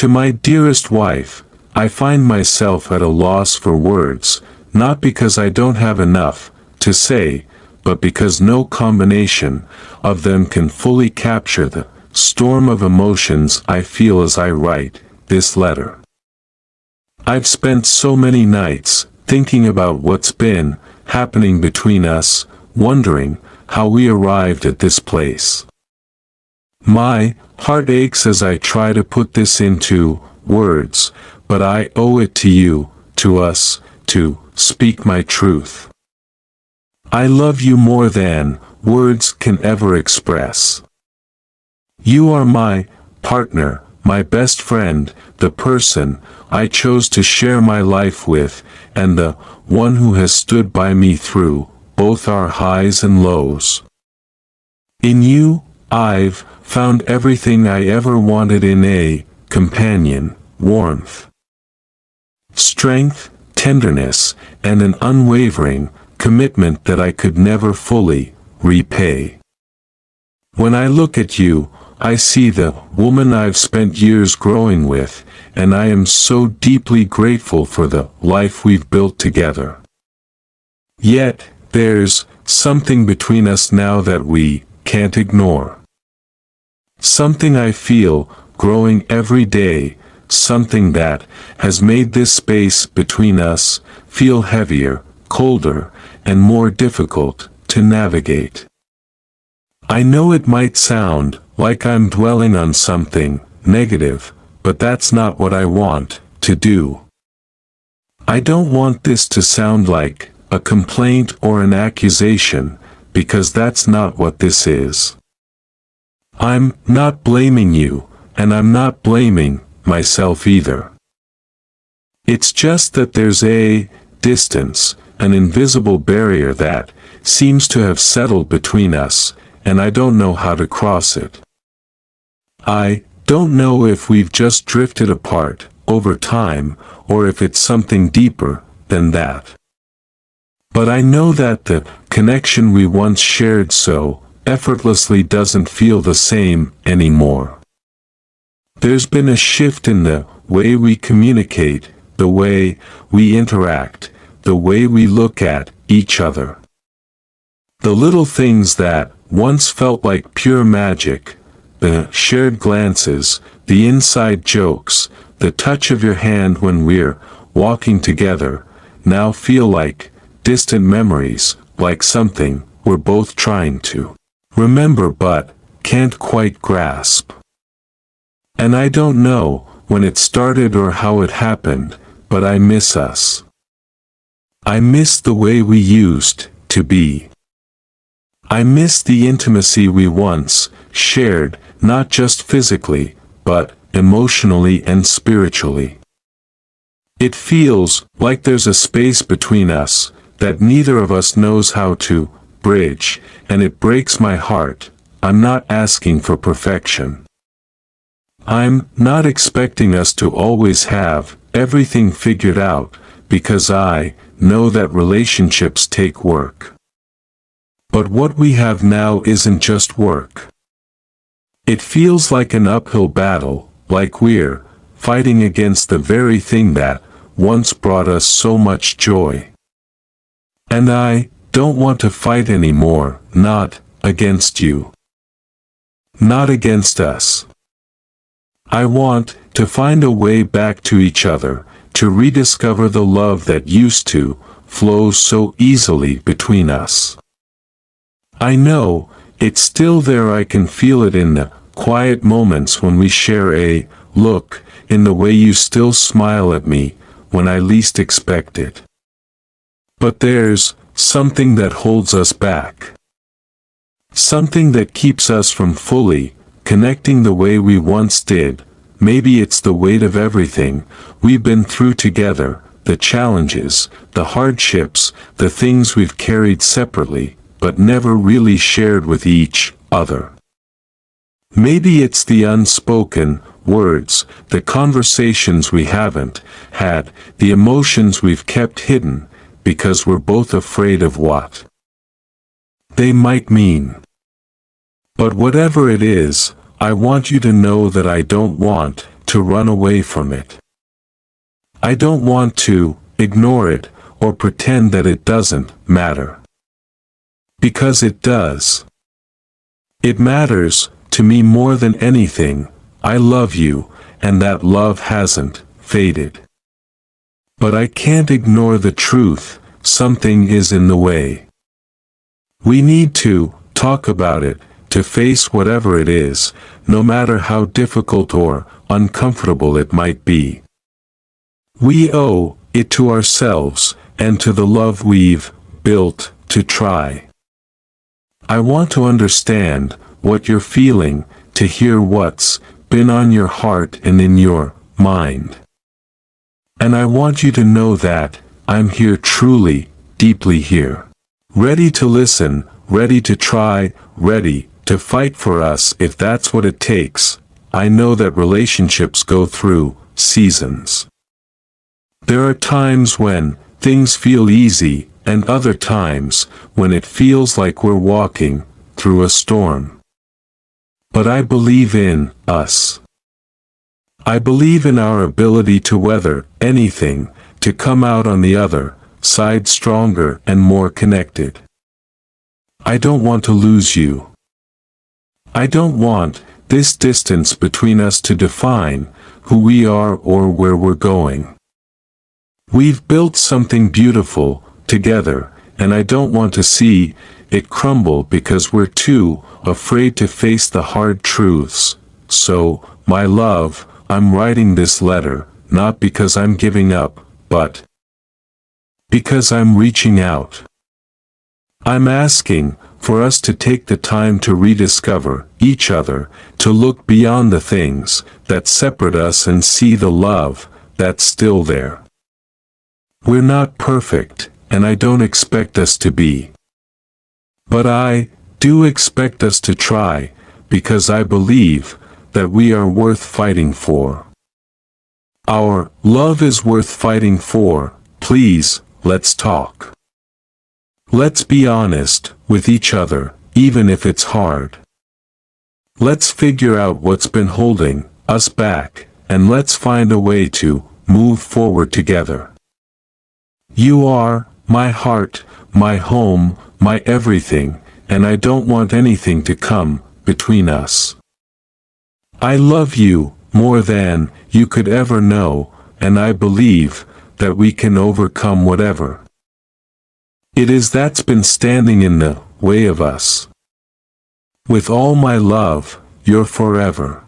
To my dearest wife, I find myself at a loss for words, not because I don't have enough to say, but because no combination of them can fully capture the storm of emotions I feel as I write this letter. I've spent so many nights thinking about what's been happening between us, wondering how we arrived at this place. My heart aches as I try to put this into words, but I owe it to you, to us, to speak my truth. I love you more than words can ever express. You are my partner, my best friend, the person I chose to share my life with, and the one who has stood by me through both our highs and lows. In you, I've found everything I ever wanted in a companion: warmth, strength, tenderness, and an unwavering commitment that I could never fully repay. When I look at you, I see the woman I've spent years growing with, and I am so deeply grateful for the life we've built together. Yet, there's something between us now that we can't ignore. Something I feel growing every day, something that has made this space between us feel heavier, colder, and more difficult to navigate. I know it might sound like I'm dwelling on something negative, but that's not what I want to do. I don't want this to sound like a complaint or an accusation, because that's not what this is. I'm not blaming you, and I'm not blaming myself either. It's just that there's a distance, an invisible barrier that seems to have settled between us, and I don't know how to cross it. I don't know if we've just drifted apart over time, or if it's something deeper than that. But I know that the connection we once shared so effortlessly doesn't feel the same anymore. There's been a shift in the way we communicate, the way we interact, the way we look at each other. The little things that once felt like pure magic, the shared glances, the inside jokes, the touch of your hand when we're walking together, now feel like distant memories, like something we're both trying to remember but can't quite grasp. And I don't know when it started or how it happened, but I miss us. I miss the way we used to be. I miss the intimacy we once shared, not just physically, but emotionally and spiritually. It feels like there's a space between us that neither of us knows how to bridge, and it breaks my heart. I'm not asking for perfection. I'm not expecting us to always have everything figured out, because I know that relationships take work. But what we have now isn't just work. It feels like an uphill battle, like we're fighting against the very thing that once brought us so much joy. And I don't want to fight anymore, not against you. Not against us. I want to find a way back to each other, to rediscover the love that used to flow so easily between us. I know it's still there. I can feel it in the quiet moments when we share a look, in the way you still smile at me when I least expect it. But there's something that holds us back. Something that keeps us from fully connecting the way we once did. Maybe it's the weight of everything we've been through together, the challenges, the hardships, the things we've carried separately, but never really shared with each other. Maybe it's the unspoken words, the conversations we haven't had, the emotions we've kept hidden, because we're both afraid of what they might mean. But whatever it is, I want you to know that I don't want to to run away from it. I don't want to ignore it or pretend that it doesn't matter. Because it does. It matters to me more than anything. I love you, and that love hasn't faded. But I can't ignore the truth, something is in the way. We need to talk about it, to face whatever it is, no matter how difficult or uncomfortable it might be. We owe it to ourselves, and to the love we've built, to try. I want to understand what you're feeling, to hear what's been on your heart and in your mind. And I want you to know that I'm here, truly, deeply here. Ready to listen, ready to try, ready to fight for us if that's what it takes. I know that relationships go through seasons. There are times when things feel easy, and other times when it feels like we're walking through a storm. But I believe in us. I believe in our ability to weather anything, to come out on the other side stronger and more connected. I don't want to lose you. I don't want this distance between us to define who we are or where we're going. We've built something beautiful together, and I don't want to see it crumble because we're too afraid to face the hard truths. So, my love, I'm writing this letter, not because I'm giving up, but because I'm reaching out. I'm asking for us to take the time to rediscover each other, to look beyond the things that separate us and see the love that's still there. We're not perfect, and I don't expect us to be. But I do expect us to try, because I believe that we are worth fighting for. Our love is worth fighting for. Please, let's talk. Let's be honest with each other, even if it's hard. Let's figure out what's been holding us back, and let's find a way to move forward together. You are my heart, my home, my everything, and I don't want anything to come between us. I love you more than you could ever know, and I believe that we can overcome whatever it is that's been standing in the way of us. With all my love, you're forever.